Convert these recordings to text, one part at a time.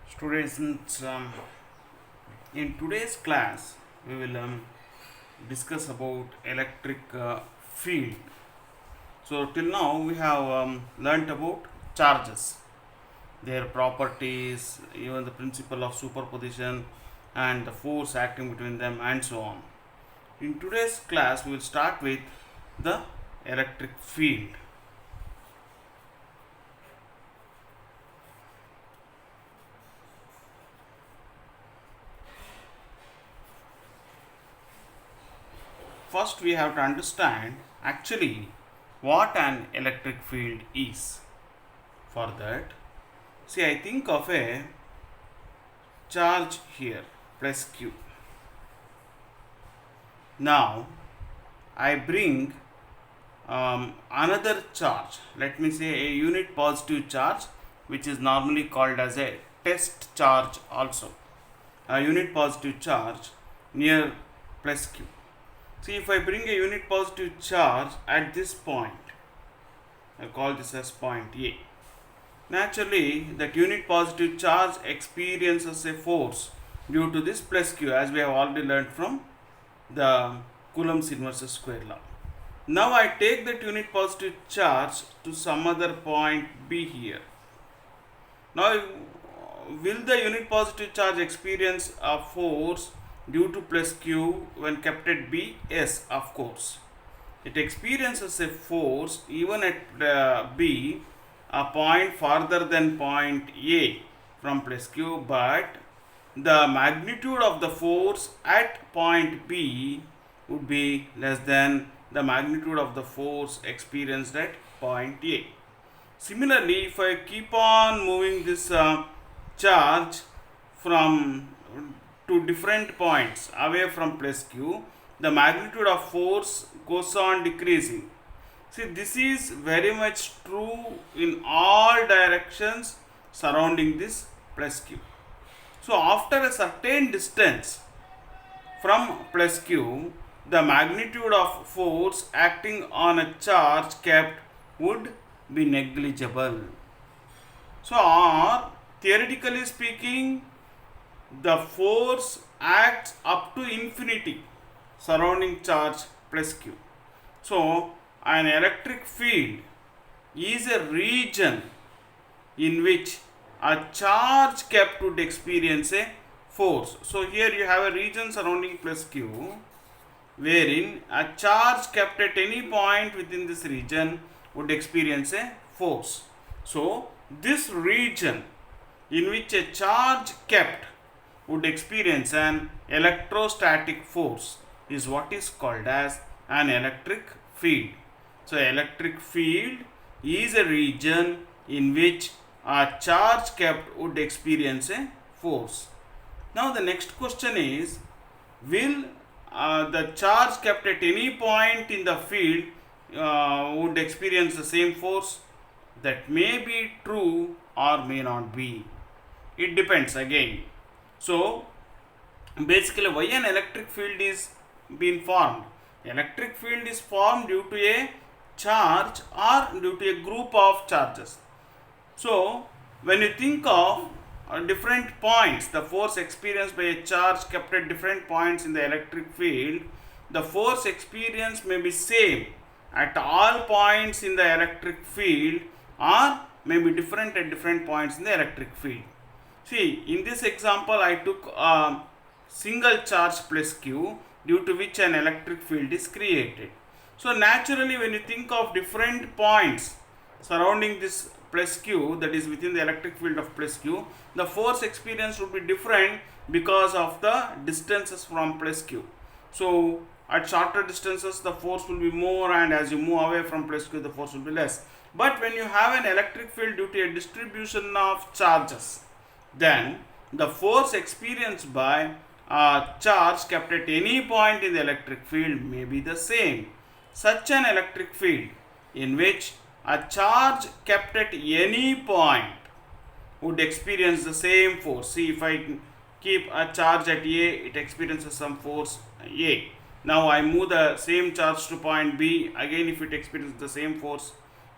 Students, in today's class, we will discuss about electric field. So, till now, we have learnt about charges, their properties, even the principle of superposition, and the force acting between them, and so on. In today's class, we will start with the electric field. First, we have to understand actually what an electric field is. For that, see, I think of a charge here plus q. Now, I bring another charge, let me say a unit positive charge, which is normally called as a test charge also. A unit positive charge near plus q. See, if I bring a unit positive charge at this point, I call this as point A. Naturally, that unit positive charge experiences a force due to this plus q, as we have already learned from the Coulomb's inverse square law. Now I take that unit positive charge to some other point B here. Now, will the unit positive charge experience a force due to plus q when kept at B? Yes, of course. It experiences a force even at B, a point farther than point A from plus q, but the magnitude of the force at point B would be less than the magnitude of the force experienced at point A. Similarly, if I keep on moving this charge from to different points away from plus q, the magnitude of force goes on decreasing. See, this is very much true in all directions surrounding this plus q. So, after a certain distance from plus q, the magnitude of force acting on a charge kept would be negligible. So, or theoretically speaking, the force acts up to infinity surrounding charge plus q. So, an electric field is a region in which a charge kept would experience a force. So, here you have a region surrounding plus q wherein a charge kept at any point within this region would experience a force. So, this region in which a charge kept would experience an electrostatic force is what is called as an electric field. So, electric field is a region in which a charge kept would experience a force. Now, the next question is, will the charge kept at any point in the field would experience the same force? That may be true or may not be. It depends again. So, basically, why an electric field is being formed? Electric field is formed due to a charge or due to a group of charges. So, when you think of different points, the force experienced by a charge kept at different points in the electric field, the force experienced may be same at all points in the electric field or may be different at different points in the electric field. See, in this example, I took a single charge plus q due to which an electric field is created. So, naturally, when you think of different points surrounding this plus q, that is within the electric field of plus q, the force experience would be different because of the distances from plus q. So, at shorter distances, the force will be more, and as you move away from plus q, the force will be less. But when you have an electric field due to a distribution of charges, then the force experienced by a charge kept at any point in the electric field may be the same. Such an electric field in which a charge kept at any point would experience the same force. See, if I keep a charge at A, it experiences some force A. Now I move the same charge to point B, again if it experiences the same force,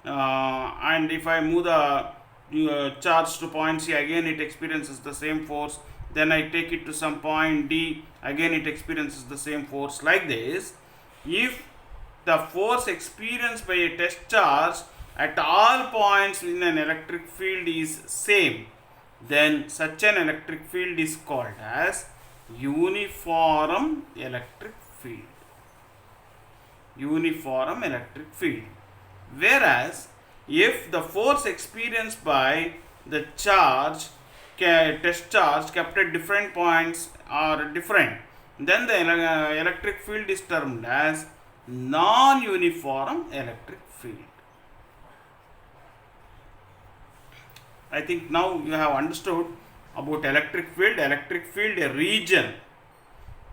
and if I move the charge to point C, again it experiences the same force. Then I take it to some point D, again it experiences the same force. Like this, if the force experienced by a test charge at all points in an electric field is same, then such an electric field is called as uniform electric field. Uniform electric field. Whereas if the force experienced by the charge, test charge kept at different points are different, then the electric field is termed as non-uniform electric field. I think now you have understood about electric field. Electric field, a region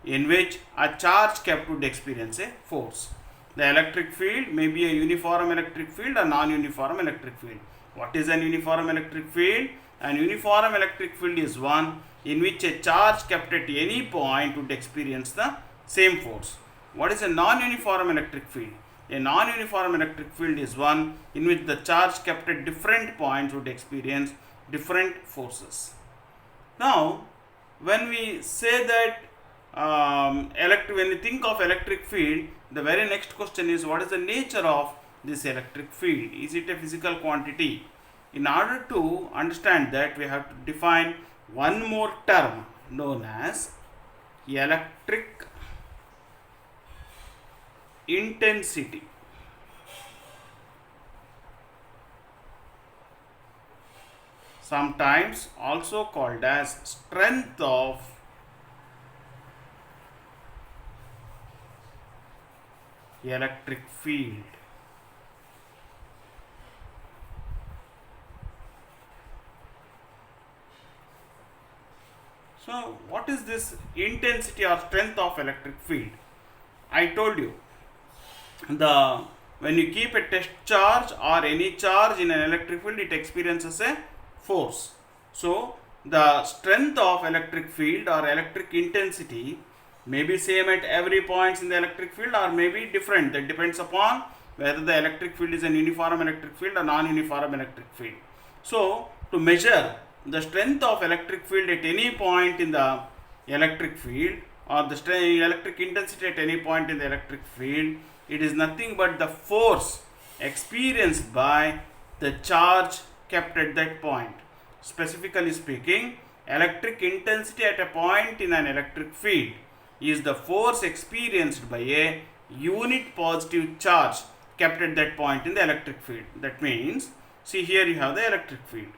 in which a charge kept would experience a force. The electric field may be a uniform electric field or non-uniform electric field. What is an uniform electric field? An uniform electric field is one in which a charge kept at any point would experience the same force. What is a non-uniform electric field? A non-uniform electric field is one in which the charge kept at different points would experience different forces. Now, when we say that when you think of electric field, the very next question is, what is the nature of this electric field? Is it a physical quantity? In order to understand that, we have to define one more term known as electric intensity. Sometimes also called as strength of electric field. So, what is this intensity or strength of electric field? I told you, when you keep a test charge or any charge in an electric field, it experiences a force. So, the strength of electric field or electric intensity may be same at every point in the electric field or may be different. That depends upon whether the electric field is an uniform electric field or non-uniform electric field. So, to measure the strength of electric field at any point in the electric field or the electric intensity at any point in the electric field, it is nothing but the force experienced by the charge kept at that point. Specifically speaking, electric intensity at a point in an electric field is the force experienced by a unit positive charge kept at that point in the electric field. That means, see here you have the electric field.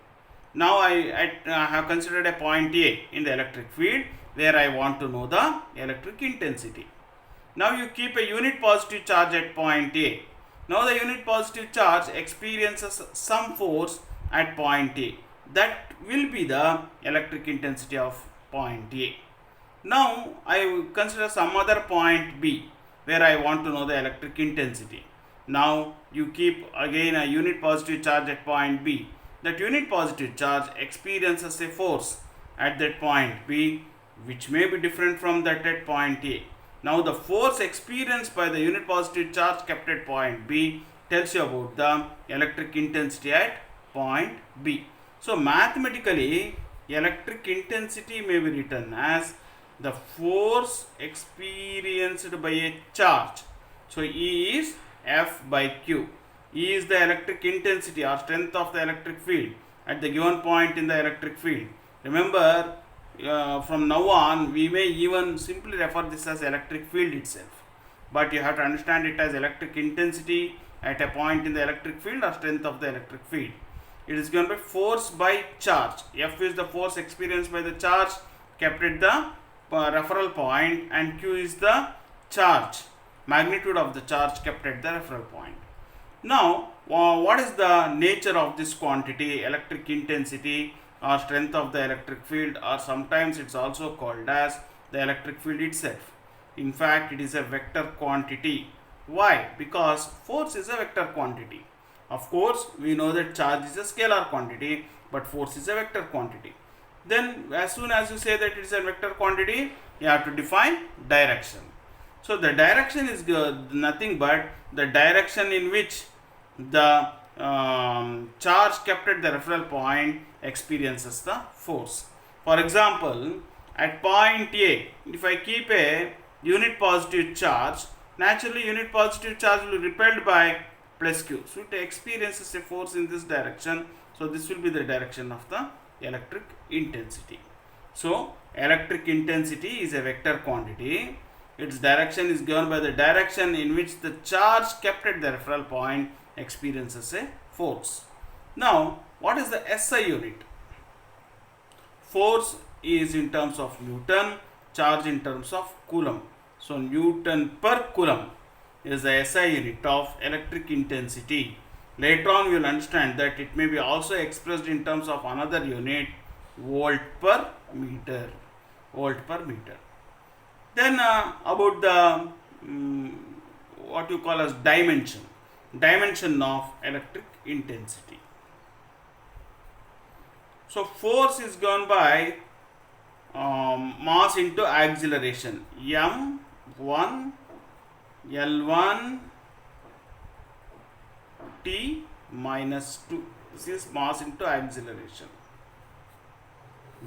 Now I have considered a point A in the electric field where I want to know the electric intensity. Now you keep a unit positive charge at point A. Now the unit positive charge experiences some force at point A. That will be the electric intensity of point A. Now I will consider some other point B where I want to know the electric intensity. Now you keep again a unit positive charge at point B. That unit positive charge experiences a force at that point B which may be different from that at point A. Now the force experienced by the unit positive charge kept at point B tells you about the electric intensity at point B. So mathematically, electric intensity may be written as the force experienced by a charge. So E is F by Q. E is the electric intensity or strength of the electric field at the given point in the electric field. Remember, from now on we may even simply refer this as electric field itself, but you have to understand it as electric intensity at a point in the electric field or strength of the electric field. It is given by force by charge. F is the force experienced by the charge kept at the referral point, and Q is the charge, magnitude of the charge kept at the referral point. Now, what is the nature of this quantity, electric intensity or strength of the electric field, or sometimes it's also called as the electric field itself? In fact, it is a vector quantity. Why? Because force is a vector quantity. Of course, we know that charge is a scalar quantity, but force is a vector quantity. Then as soon as you say that it is a vector quantity, you have to define direction. So the direction is nothing but the direction in which the charge kept at the referral point experiences the force. For example, at point A, if I keep a unit positive charge, naturally unit positive charge will be repelled by plus q. So it experiences a force in this direction. So this will be the direction of the electric intensity. So electric intensity is a vector quantity. Its direction is given by the direction in which the charge kept at the referral point experiences a force. Now, what is the SI unit? Force is in terms of Newton, charge in terms of Coulomb. So, Newton per Coulomb is the SI unit of electric intensity. Later on, we will understand that it may be also expressed in terms of another unit, volt per meter. Volt per meter. Then about the what you call as dimension of electric intensity. So force is given by mass into acceleration, m1 l1 t minus 2. This is mass into acceleration.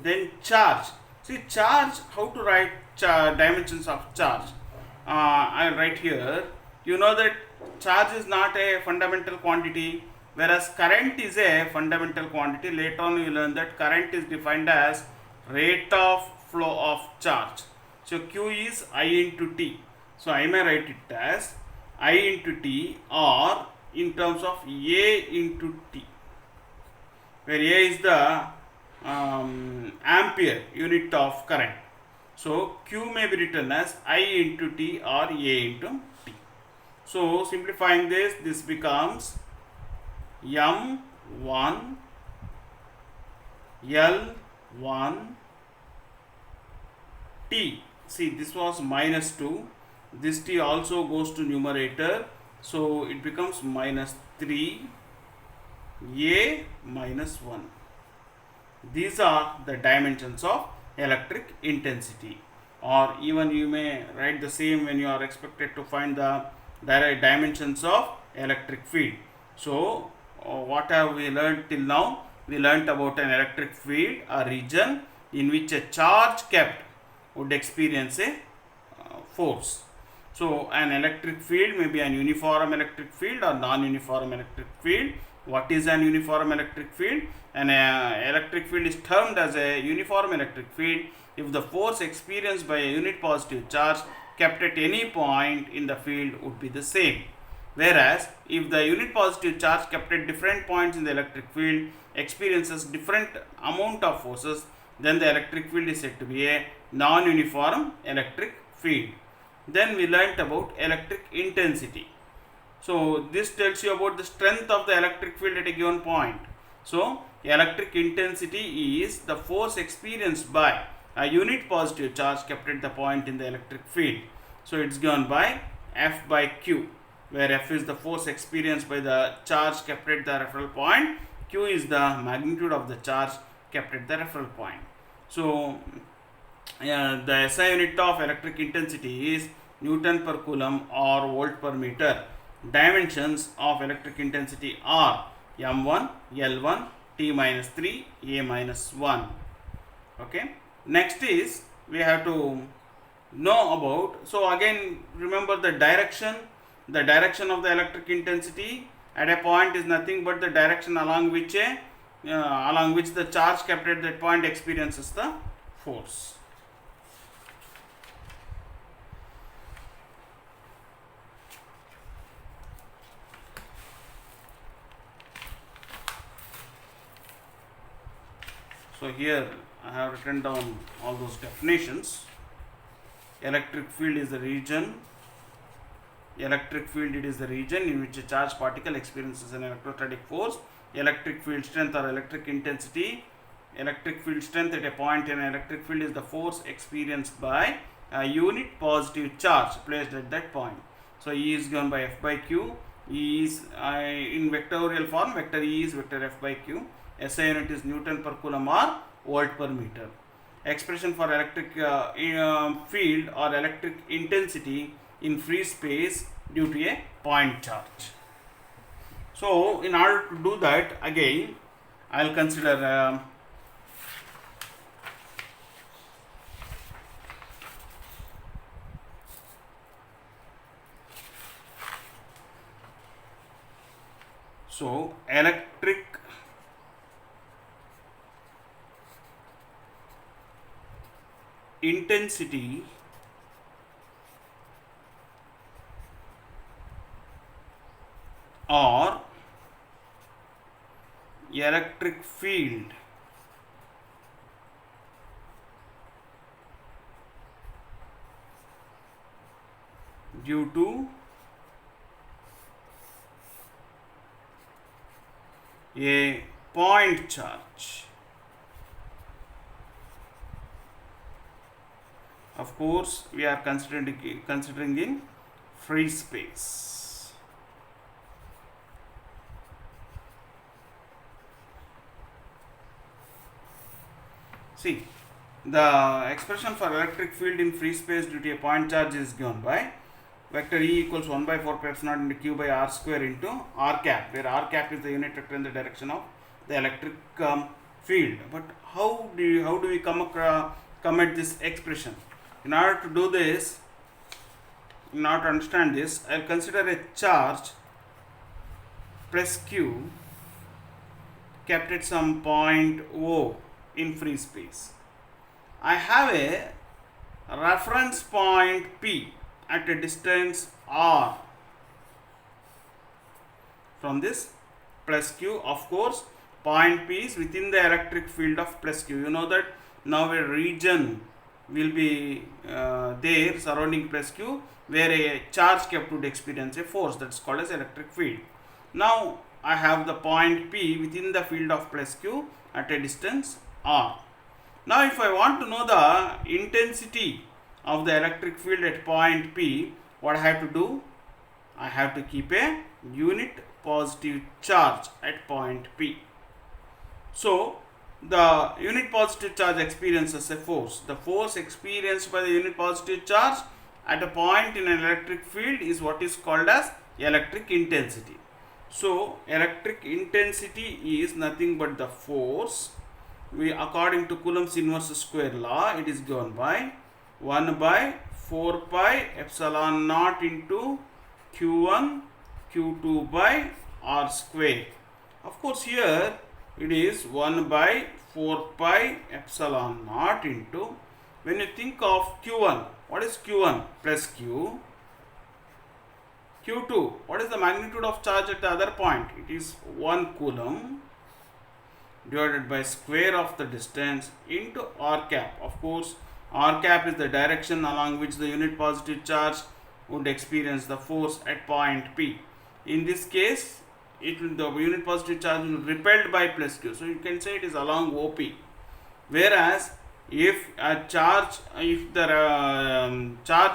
Then charge. See charge, how to write dimensions of charge? I write here. You know that charge is not a fundamental quantity, whereas current is a fundamental quantity. Later on you learn that current is defined as rate of flow of charge. So Q is I into T. So I may write it as I into T, or in terms of A into T, where A is the ampere unit of current. So Q may be written as I into T or A into T. So simplifying this becomes M1 L1 T. See, this was minus 2. This T also goes to numerator. So it becomes minus 3 A minus 1. These are the dimensions of electric intensity. Or even you may write the same when you are expected to find the direct dimensions of electric field. So what have we learned till now? We learnt about an electric field, a region in which a charge kept would experience a force. So an electric field may be an uniform electric field or non-uniform electric field. What is an uniform electric field? An electric field is termed as a uniform electric field if the force experienced by a unit positive charge kept at any point in the field would be the same. Whereas if the unit positive charge kept at different points in the electric field experiences different amount of forces, then the electric field is said to be a non-uniform electric field. Then we learnt about electric intensity. So this tells you about the strength of the electric field at a given point. So electric intensity is the force experienced by a unit positive charge kept at the point in the electric field. So it's given by F by Q, where F is the force experienced by the charge kept at the referral point, Q is the magnitude of the charge kept at the referral point. So the SI unit of electric intensity is Newton per Coulomb or volt per meter. Dimensions of electric intensity are M1, L1, T minus 3, A minus 1. Okay. Next is we have to know about, so again remember the direction of the electric intensity at a point is nothing but the direction along which the charge kept at that point experiences the force. So here I have written down all those definitions. Electric field is the region. Electric field, it is the region in which a charged particle experiences an electrostatic force. Electric field strength or electric intensity. Electric field strength at a point in an electric field is the force experienced by a unit positive charge placed at that point. So E is given by F by Q. E is in vectorial form. Vector E is vector F by Q. SI unit is Newton per Coulomb or volt per meter. Expression for electric field or electric intensity in free space due to a point charge. So in order to do that, again I will consider so electric intensity or electric field due to a point charge. Of course, we are considering in free space. See, the expression for electric field in free space due to a point charge is given by vector E equals 1 by 4 pi epsilon naught into Q by R square into R cap, where R cap is the unit vector in the direction of the electric field. But how do we come at this expression? In order to do this, in order to understand this, I will consider a charge plus Q kept at some point O in free space. I have a reference point P at a distance R from this plus Q. Of course, point P is within the electric field of plus Q. You know that now a region will be there surrounding plus Q where a charge kept would experience a force, that's called as electric field. Now I have the point P within the field of plus Q at a distance R. Now if I want to know the intensity of the electric field at point P, what I have to do? I have to keep a unit positive charge at point P. So the unit positive charge experiences a force. The force experienced by the unit positive charge at a point in an electric field is what is called as electric intensity. So electric intensity is nothing but the force. According to Coulomb's inverse square law, it is given by 1 by 4 pi epsilon naught into Q1 Q2 by R square. Of course, here it is 1 by 4 pi epsilon naught into, when you think of Q1, what is Q1? Plus Q. Q2, what is the magnitude of charge at the other point? It is 1 coulomb divided by square of the distance into R cap. Of course, R cap is the direction along which the unit positive charge would experience the force at point P. In this case, the unit positive charge will be repelled by plus Q. So you can say it is along OP. Whereas if the charge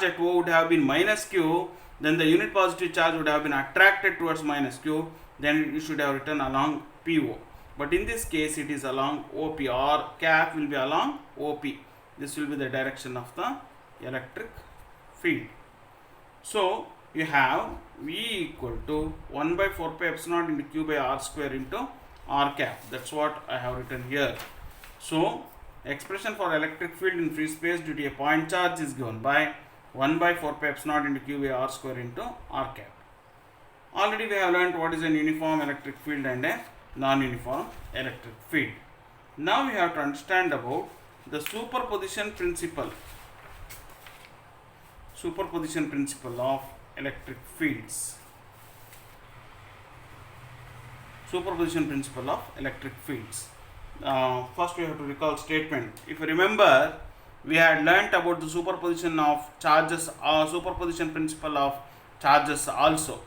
at O would have been minus Q, then the unit positive charge would have been attracted towards minus Q, then you should have written along PO. But in this case, it is along OP. R cap will be along OP. This will be the direction of the electric field. So you have V equal to 1 by 4 pi epsilon naught into Q by R square into R cap. That's what I have written here. So expression for electric field in free space due to a point charge is given by 1 by 4 pi epsilon naught into Q by R square into R cap. Already we have learned what is an uniform electric field and a non-uniform electric field. Now we have to understand about the superposition principle. Superposition principle of electric fields. Superposition principle of electric fields. First we have to recall statement. If you remember, we had learnt about the superposition of charges, superposition principle of charges also.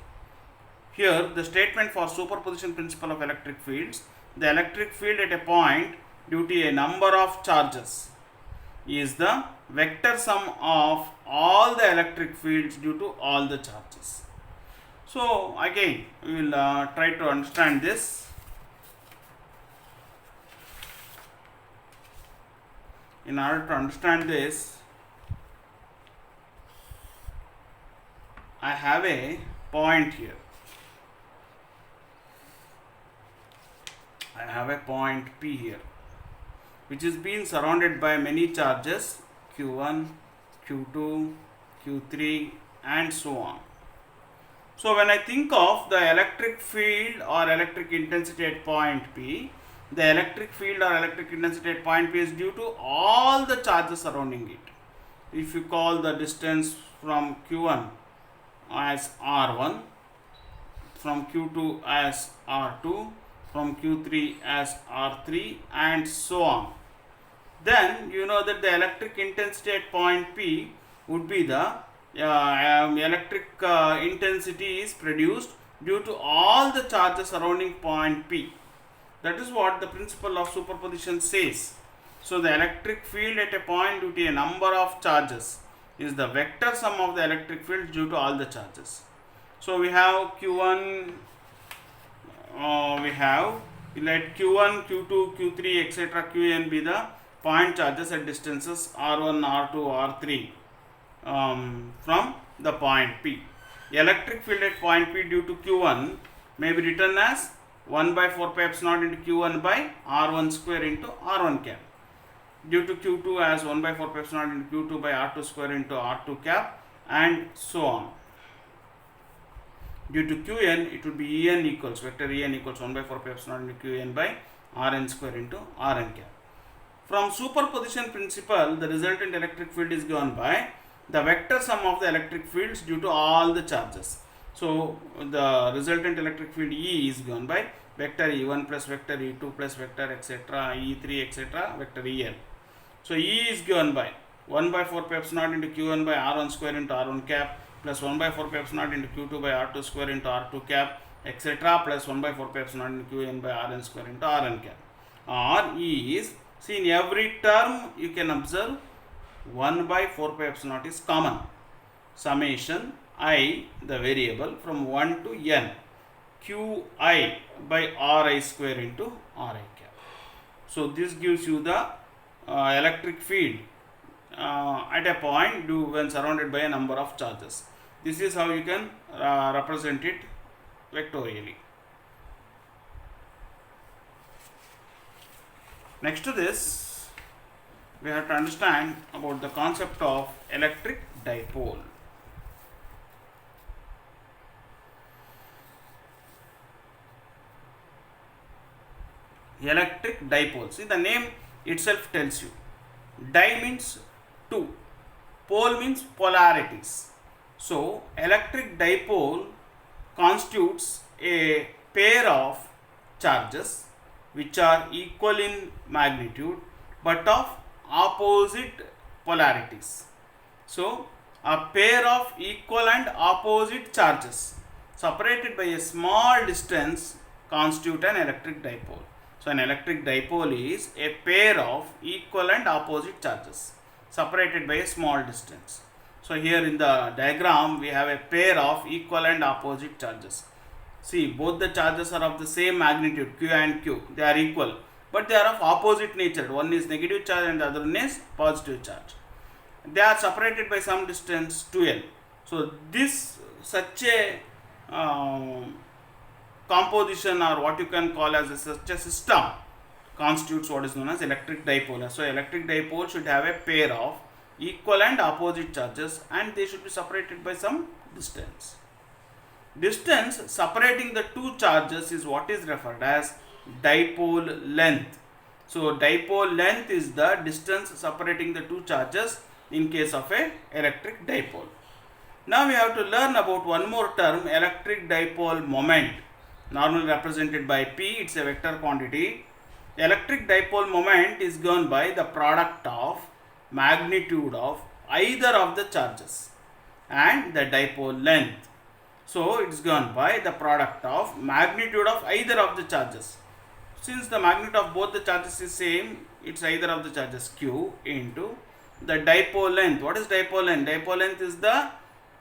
Here the statement for superposition principle of electric fields, the electric field at a point due to a number of charges is the vector sum of all the electric fields due to all the charges. So again we will try to understand this. In order to understand this, I have a point here. I have a point P here, which is being surrounded by many charges Q1, Q2, Q3 and so on. So when I think of the electric field or electric intensity at point P, the electric field or electric intensity at point P is due to all the charges surrounding it. If you call the distance from Q1 as R1, from Q2 as R2, from Q3 as R3 and so on, then you know that the electric intensity at point P would be the electric intensity is produced due to all the charges surrounding point P. That is what the principle of superposition says. So the electric field at a point due to a number of charges is the vector sum of the electric field due to all the charges. So we have Q1, let Q1, Q2, Q3 etc. Qn be the point charges at distances R1, R2, R3 from the point P. Electric field at point P due to Q1 may be written as 1 by 4 pi epsilon into Q1 by R1 square into R1 cap. Due to Q2 as 1 by 4 pi epsilon into Q2 by R2 square into R2 cap and so on. Due to Qn, it would be En equals, vector En equals 1 by 4 pi epsilon into Qn by Rn square into Rn cap. From superposition principle, the resultant electric field is given by the vector sum of the electric fields due to all the charges. So the resultant electric field E is given by vector E1 plus vector E2 plus vector etc. E3 etc. vector En. So E is given by 1 by 4 pi epsilon into Q1 by R1 square into R1 cap plus 1 by 4 pi epsilon into Q2 by R2 square into R2 cap etc. plus 1 by 4 pi epsilon into Qn by Rn square into Rn cap. Or E is, see, in every term you can observe 1 by 4 pi epsilon is common. Summation I, the variable, from 1 to n, Qi by Ri square into Ri cap. So this gives you the electric field at a point when surrounded by a number of charges. This is how you can represent it vectorially. Next to this, we have to understand about the concept of electric dipole. Electric dipole. See, the name itself tells you. Di means two, pole means polarities. So, electric dipole constitutes a pair of charges which are equal in magnitude but of opposite polarities. So, a pair of equal and opposite charges separated by a small distance constitute an electric dipole. So, an electric dipole is a pair of equal and opposite charges separated by a small distance. So, here in the diagram we have a pair of equal and opposite charges. See, both the charges are of the same magnitude, Q and Q, they are equal, but they are of opposite nature. One is negative charge and the other one is positive charge. They are separated by some distance 2L. So, this such a composition, or what you can call as such a system, constitutes what is known as electric dipole. So, electric dipole should have a pair of equal and opposite charges and they should be separated by some distance. Distance separating the two charges is what is referred as dipole length. So, dipole length is the distance separating the two charges in case of a electric dipole. Now, we have to learn about one more term, electric dipole moment, normally represented by P. It is a vector quantity. Electric dipole moment is given by the product of magnitude of either of the charges and the dipole length. So, it is given by the product of magnitude of either of the charges. Since the magnitude of both the charges is same, it is either of the charges Q into the dipole length. What is dipole length? Dipole length is the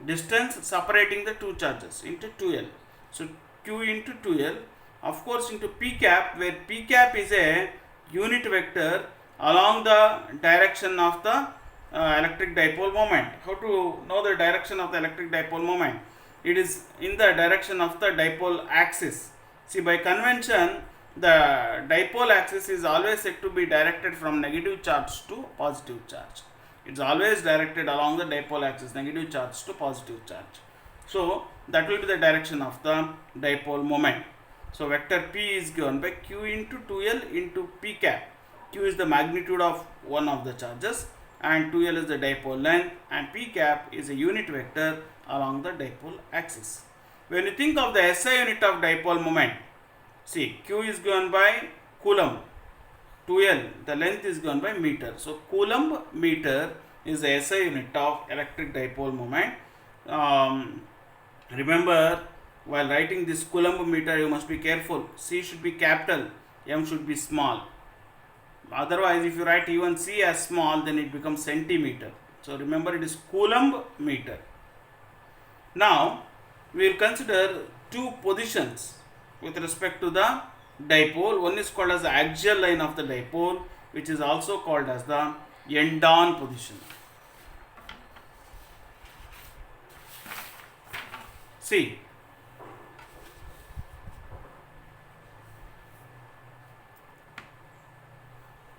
distance separating the two charges into 2L. So, Q into 2L, of course, into P cap, where P cap is a unit vector along the direction of the electric dipole moment. How to know the direction of the electric dipole moment? It is in the direction of the dipole axis. See, by convention, the dipole axis is always said to be directed from negative charge to positive charge. It's always directed along the dipole axis, negative charge to positive charge. So that will be the direction of the dipole moment. So vector P is given by Q into 2L into P cap. Q is the magnitude of one of the charges and 2L is the dipole length, and P cap is a unit vector along the dipole axis. When you think of the SI unit of dipole moment, see, Q is given by Coulomb, 2L, the length is given by meter. So Coulomb meter is the SI unit of electric dipole moment. Remember, while writing this Coulomb meter, you must be careful. C should be capital, M should be small. Otherwise, if you write even C as small, then it becomes centimeter. So remember, it is Coulomb meter. Now, we will consider two positions with respect to the dipole. One is called as the axial line of the dipole, which is also called as the end-on position. See,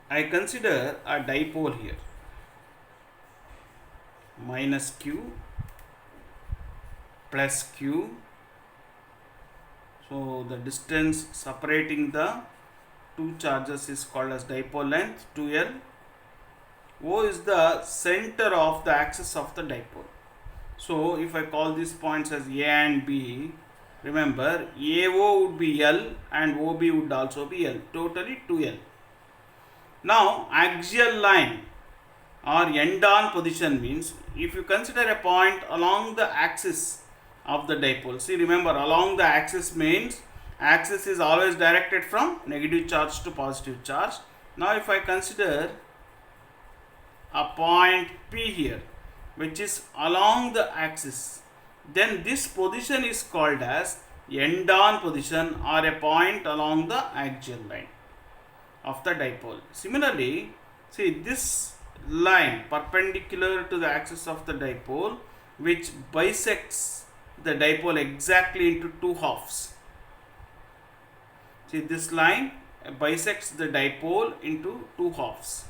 I consider a dipole here, minus Q plus Q. So the distance separating the two charges is called as dipole length, 2L. O is the center of the axis of the dipole. So if I call these points as A and B, remember AO would be L and OB would also be L, totally 2L. Now axial line or end-on position means if you consider a point along the axis of the dipole. See, remember, along the axis means axis is always directed from negative charge to positive charge. Now if I consider a point P here, which is along the axis, then this position is called as end-on position or a point along the axial line of the dipole. Similarly, see this line perpendicular to the axis of the dipole, which bisects the dipole exactly into two halves. See, this line bisects the dipole into two halves.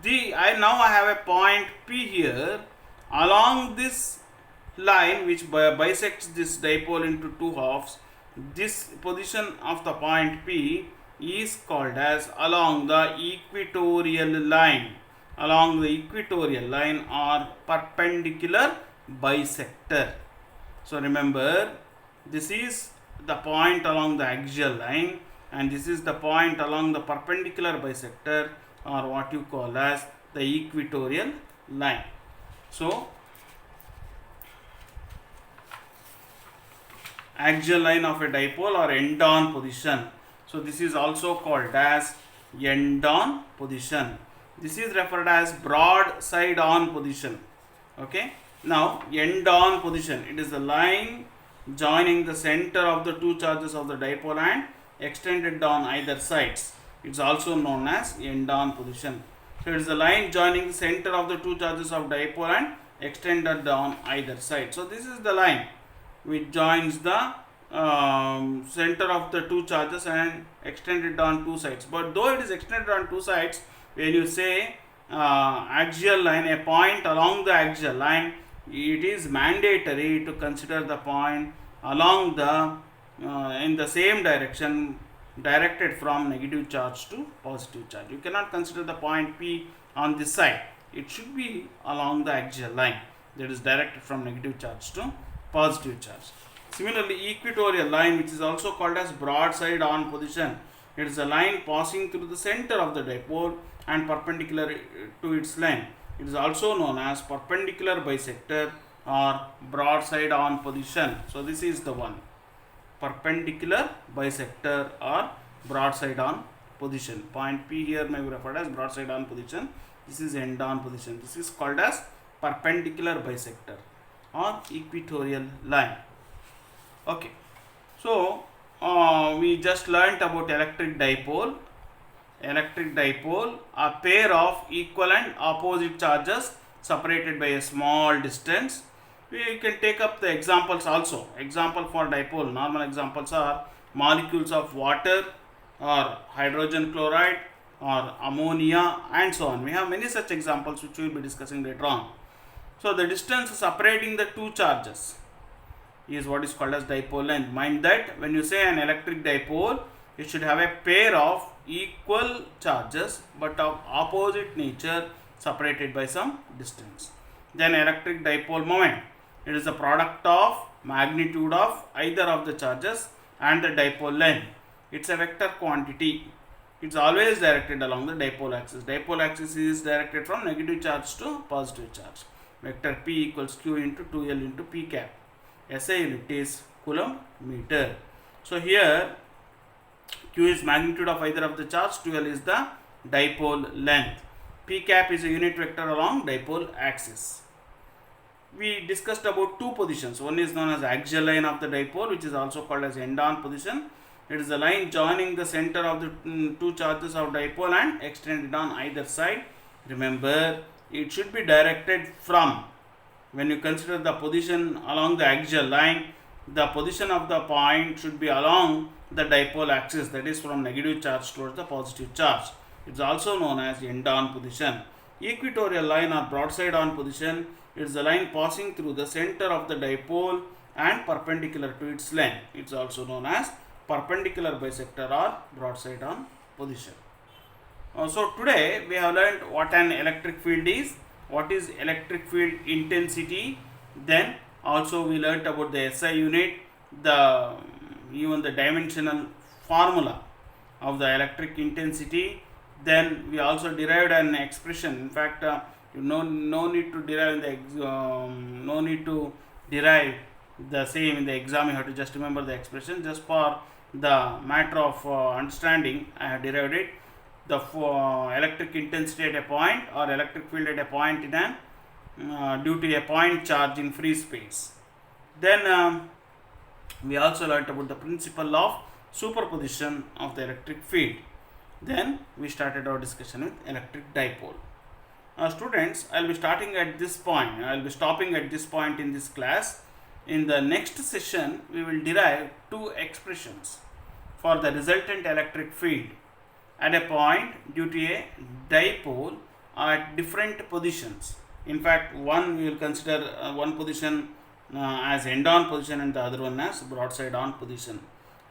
I have a point P here along this line which bisects this dipole into two halves. This position of the point P is called as along the equatorial line, or perpendicular bisector. So remember, this is the point along the axial line and this is the point along the perpendicular bisector, or what you call as the equatorial line. So axial line of a dipole or end-on position. So this is also called as end-on position. This is referred as broadside on position. Okay. Now end-on position, it is the line joining the center of the two charges of the dipole and extended on either sides. It's also known as end-on position. So it is the line joining the center of the two charges of dipole and extended on either side. So this is the line which joins the center of the two charges and extended on two sides. But though it is extended on two sides, when you say axial line, a point along the axial line, it is mandatory to consider the point along the in the same direction, directed from negative charge to positive charge. You cannot consider the point P on this side. It should be along the axial line, that is directed from negative charge to positive charge. Similarly, equatorial line, which is also called as broadside on position, it is a line passing through the center of the dipole and perpendicular to its line. It is also known as perpendicular bisector or broadside on position. So this is the one, perpendicular bisector or broadside on position. Point P here may be referred as broadside on position. This is end on position. This is called as perpendicular bisector or equatorial line. Okay. So we just learnt about electric dipole. Electric dipole, a pair of equal and opposite charges separated by a small distance. We can take up the examples also. Example for dipole, normal examples are molecules of water or hydrogen chloride or ammonia and so on. We have many such examples which we will be discussing later on. So the distance separating the two charges is what is called as dipole length. Mind that when you say an electric dipole, it should have a pair of equal charges but of opposite nature separated by some distance. Then electric dipole moment, it is the product of magnitude of either of the charges and the dipole length. It's a vector quantity. It's always directed along the dipole axis. Dipole axis is directed from negative charge to positive charge. Vector P equals Q into 2L into P cap. SI unit is coulomb meter. So here Q is magnitude of either of the charge, 2L is the dipole length. P cap is a unit vector along dipole axis. We discussed about two positions. One is known as axial line of the dipole, which is also called as end-on position. It is the line joining the center of the two charges of dipole and extended on either side. Remember, it should be directed from, when you consider the position along the axial line, the position of the point should be along the dipole axis, that is from negative charge towards the positive charge. It is also known as end-on position. Equatorial line or broadside on position is the line passing through the center of the dipole and perpendicular to its length. It is also known as perpendicular bisector or broadside on position. So today we have learned what an electric field is, what is electric field intensity, then also we learnt about the SI unit, even the dimensional formula of the electric intensity. Then we also derived an expression. In fact, no need to derive the same in the exam. You have to just remember the expression. Just for the matter of understanding, I have derived it. The electric intensity at a point or electric field at a point in an due to a point charge in free space. Then we also learnt about the principle of superposition of the electric field. Then we started our discussion with electric dipole. Students, I will be starting at this point. I will be stopping at this point in this class. In the next session, we will derive two expressions for the resultant electric field at a point due to a dipole at different positions. In fact, one we will consider one position as end-on position and the other one as broadside on position.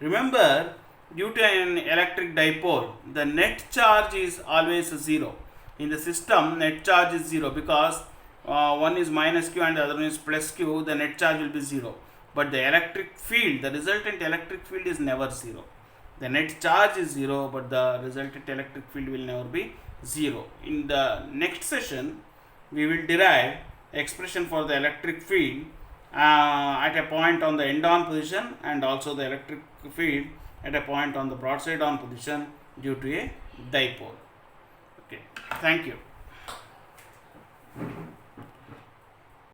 Remember, due to an electric dipole, the net charge is always 0. In the system, net charge is 0 because one is minus Q and the other one is plus Q, the net charge will be 0. But the electric field, the resultant electric field is never 0. The net charge is 0, but the resultant electric field will never be 0. In the next session, we will derive expression for the electric field at a point on the end-on position and also the electric field at a point on the broadside on position due to a dipole. Okay, thank you.